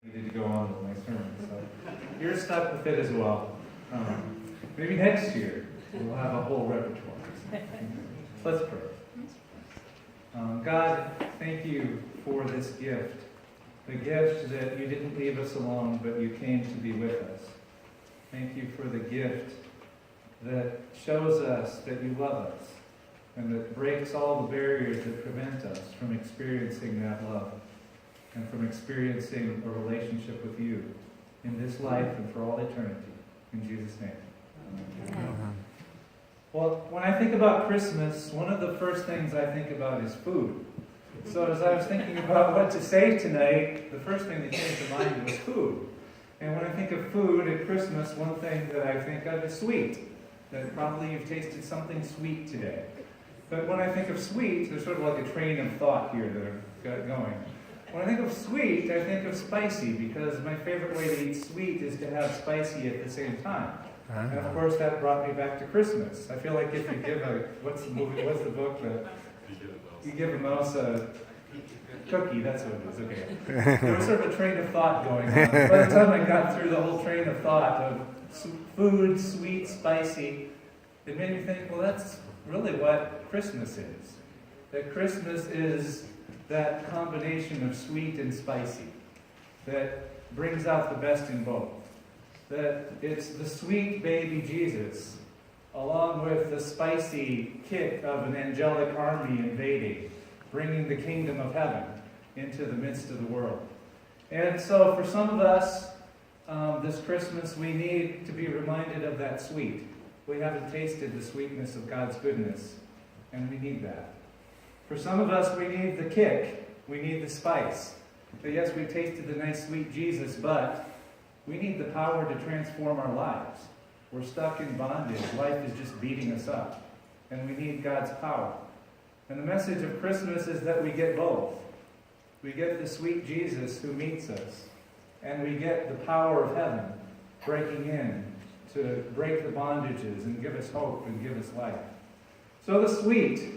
Needed to go on with my sermon, so you're stuck with it as well. Maybe next year we'll have a whole repertoire. Let's pray. God, thank you for this gift. The gift that you didn't leave us alone, but you came to be with us. Thank you for the gift that shows us that you love us and that breaks all the barriers that prevent us from experiencing that love and from experiencing a relationship with you in this life and for all eternity. In Jesus' name. Amen. Well, when I think about Christmas, one of the first things I think about is food. So as I was thinking about what to say tonight, the first thing that came to mind was food. And when I think of food at Christmas, one thing that I think of is sweet. That probably you've tasted something sweet today. But when I think of sweet, there's sort of like a train of thought here that I've got going. When I think of sweet, I think of spicy, because my favorite way to eat sweet is to have spicy at the same time. And of course that brought me back to Christmas. I feel like if you give what's the book that you give a mouse a cookie, that's what it is, okay. There was sort of a train of thought going on. By the time I got through the whole train of thought of food, sweet, spicy, it made me think, well, that's really what Christmas is. That Christmas is that combination of sweet and spicy that brings out the best in both. That it's the sweet baby Jesus along with the spicy kick of an angelic army invading, bringing the kingdom of heaven into the midst of the world. And so for some of us, this Christmas, we need to be reminded of that sweet. We haven't tasted the sweetness of God's goodness, and we need that. For some of us, we need the kick. We need the spice. So yes, we tasted the nice, sweet Jesus, but we need the power to transform our lives. We're stuck in bondage. Life is just beating us up. And we need God's power. And the message of Christmas is that we get both. We get the sweet Jesus who meets us, and we get the power of heaven breaking in to break the bondages and give us hope and give us life. So the sweet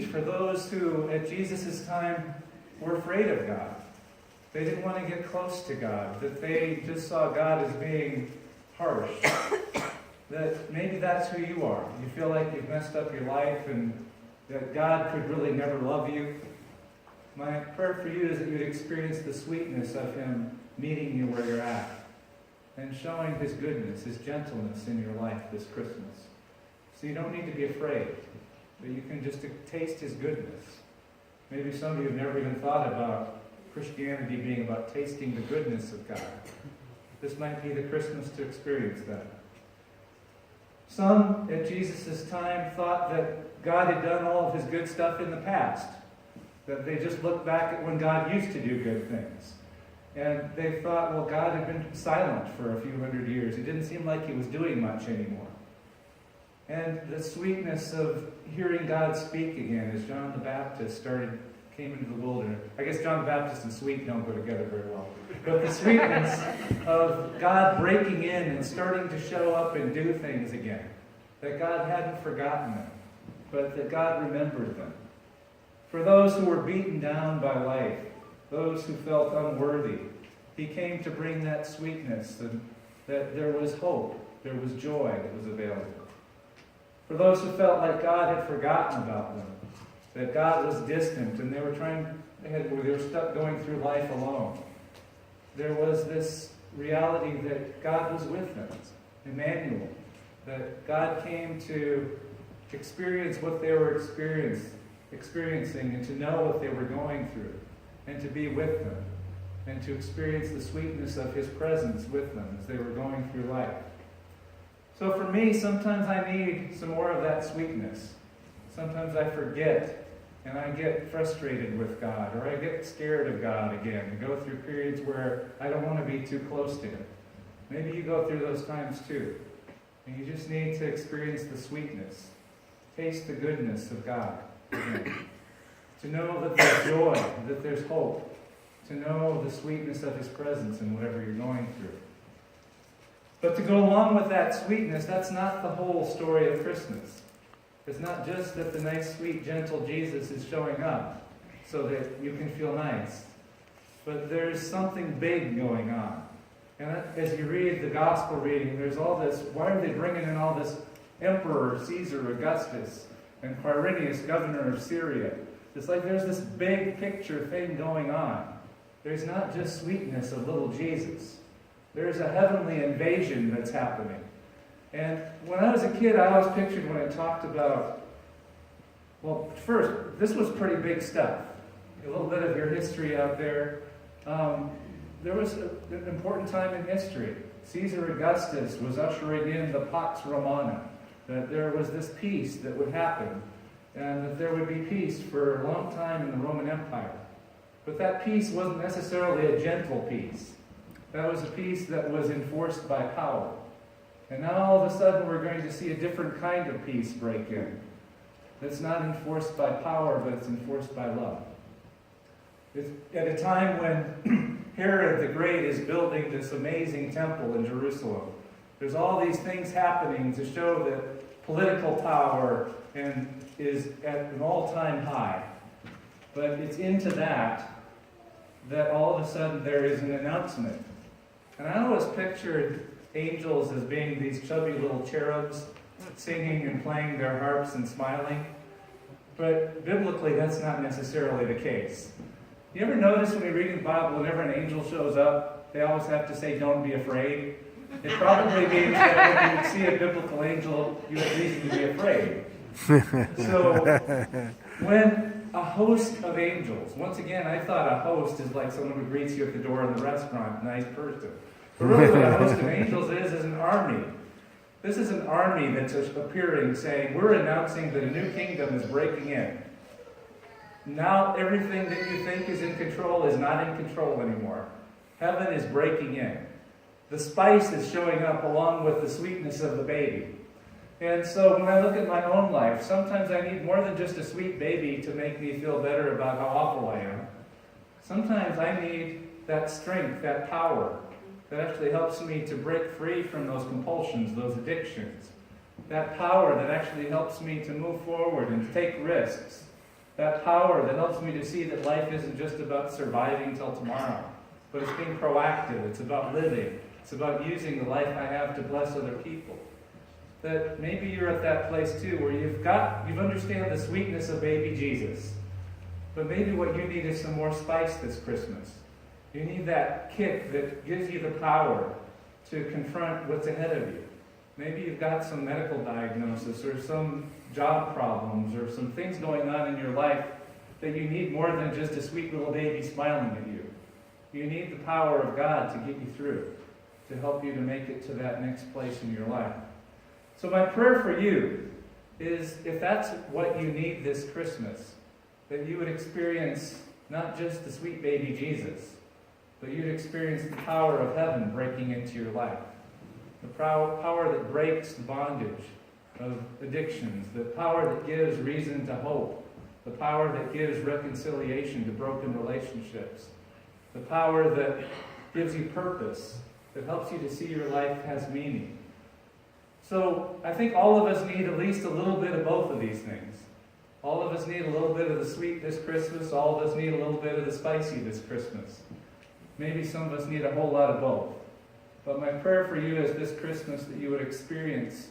for those who at Jesus' time were afraid of God. They didn't want to get close to God, that they just saw God as being harsh. That maybe that's who you are. You feel like you've messed up your life and that God could really never love you. My prayer for you is that you'd experience the sweetness of Him meeting you where you're at and showing His goodness, His gentleness in your life this Christmas. So you don't need to be afraid, but you can just taste His goodness. Maybe some of you have never even thought about Christianity being about tasting the goodness of God. This might be the Christmas to experience that. Some at Jesus' time thought that God had done all of His good stuff in the past. That they just looked back at when God used to do good things. And they thought, well, God had been silent for a few hundred years. It didn't seem like He was doing much anymore. And the sweetness of hearing God speak again as John the Baptist came into the wilderness. I guess John the Baptist and sweet don't go together very well. But the sweetness of God breaking in and starting to show up and do things again. That God hadn't forgotten them, but that God remembered them. For those who were beaten down by life, those who felt unworthy, He came to bring that sweetness and that there was hope, there was joy that was available. For those who felt like God had forgotten about them, that God was distant and they were stuck going through life alone. There was this reality that God was with them, Emmanuel, that God came to experience what they were experiencing and to know what they were going through and to be with them and to experience the sweetness of His presence with them as they were going through life. So for me, sometimes I need some more of that sweetness. Sometimes I forget and I get frustrated with God, or I get scared of God again, and go through periods where I don't want to be too close to Him. Maybe you go through those times too. And you just need to experience the sweetness, taste the goodness of God again. To know that there's joy, that there's hope, to know the sweetness of His presence in whatever you're going through. But to go along with that sweetness, that's not the whole story of Christmas. It's not just that the nice, sweet, gentle Jesus is showing up so that you can feel nice. but there's something big going on. And as you read the gospel reading, there's all this, why are they bringing in all this emperor, Caesar Augustus, and Quirinius, governor of Syria? It's like there's this big picture thing going on. There's not just sweetness of little Jesus. There's a heavenly invasion that's happening. And when I was a kid, I always pictured when I talked about, well, first, this was pretty big stuff. A little bit of your history out there. There was an important time in history. Caesar Augustus was ushering in the Pax Romana, that there was this peace that would happen, and that there would be peace for a long time in the Roman Empire. But that peace wasn't necessarily a gentle peace. That was a peace that was enforced by power. And now all of a sudden we're going to see a different kind of peace break in. That's not enforced by power, but it's enforced by love. It's at a time when Herod the Great is building this amazing temple in Jerusalem. There's all these things happening to show that political power is at an all-time high. But it's into that all of a sudden there is an announcement. And I always pictured angels as being these chubby little cherubs singing and playing their harps and smiling. But biblically, that's not necessarily the case. You ever notice when we read the Bible, whenever an angel shows up, they always have to say, "Don't be afraid"? It probably means that when you see a biblical angel, you have reason to be afraid. So, when a host of angels, once again, I thought a host is like someone who greets you at the door in the restaurant, nice person. But really what a host of angels is an army. This is an army that's appearing saying, we're announcing that a new kingdom is breaking in. Now everything that you think is in control is not in control anymore. Heaven is breaking in. The spice is showing up along with the sweetness of the baby. And so when I look at my own life, sometimes I need more than just a sweet baby to make me feel better about how awful I am. Sometimes I need that strength, that power, that actually helps me to break free from those compulsions, those addictions. That power that actually helps me to move forward and take risks. That power that helps me to see that life isn't just about surviving till tomorrow, but it's being proactive, it's about living, it's about using the life I have to bless other people. That maybe you're at that place too, where you understand the sweetness of baby Jesus, but maybe what you need is some more spice this Christmas. You need that kick that gives you the power to confront what's ahead of you. Maybe you've got some medical diagnosis or some job problems or some things going on in your life that you need more than just a sweet little baby smiling at you. You need the power of God to get you through, to help you to make it to that next place in your life. So my prayer for you is, if that's what you need this Christmas, that you would experience not just the sweet baby Jesus, but you'd experience the power of heaven breaking into your life. The power that breaks the bondage of addictions. The power that gives reason to hope. The power that gives reconciliation to broken relationships. The power that gives you purpose, that helps you to see your life has meaning. So I think all of us need at least a little bit of both of these things. All of us need a little bit of the sweet this Christmas. All of us need a little bit of the spicy this Christmas. Maybe some of us need a whole lot of both. But my prayer for you is this Christmas that you would experience,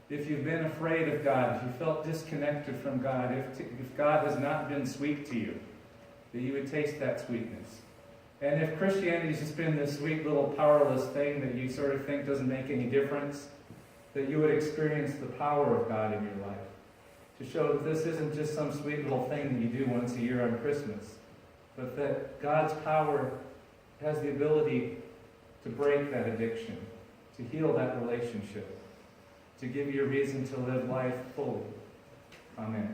if you've been afraid of God, if you felt disconnected from God, if God has not been sweet to you, that you would taste that sweetness. And if Christianity's just been this sweet little powerless thing that you sort of think doesn't make any difference, that you would experience the power of God in your life. To show that this isn't just some sweet little thing that you do once a year on Christmas, but that God's power has the ability to break that addiction, to heal that relationship, to give you a reason to live life fully. Amen.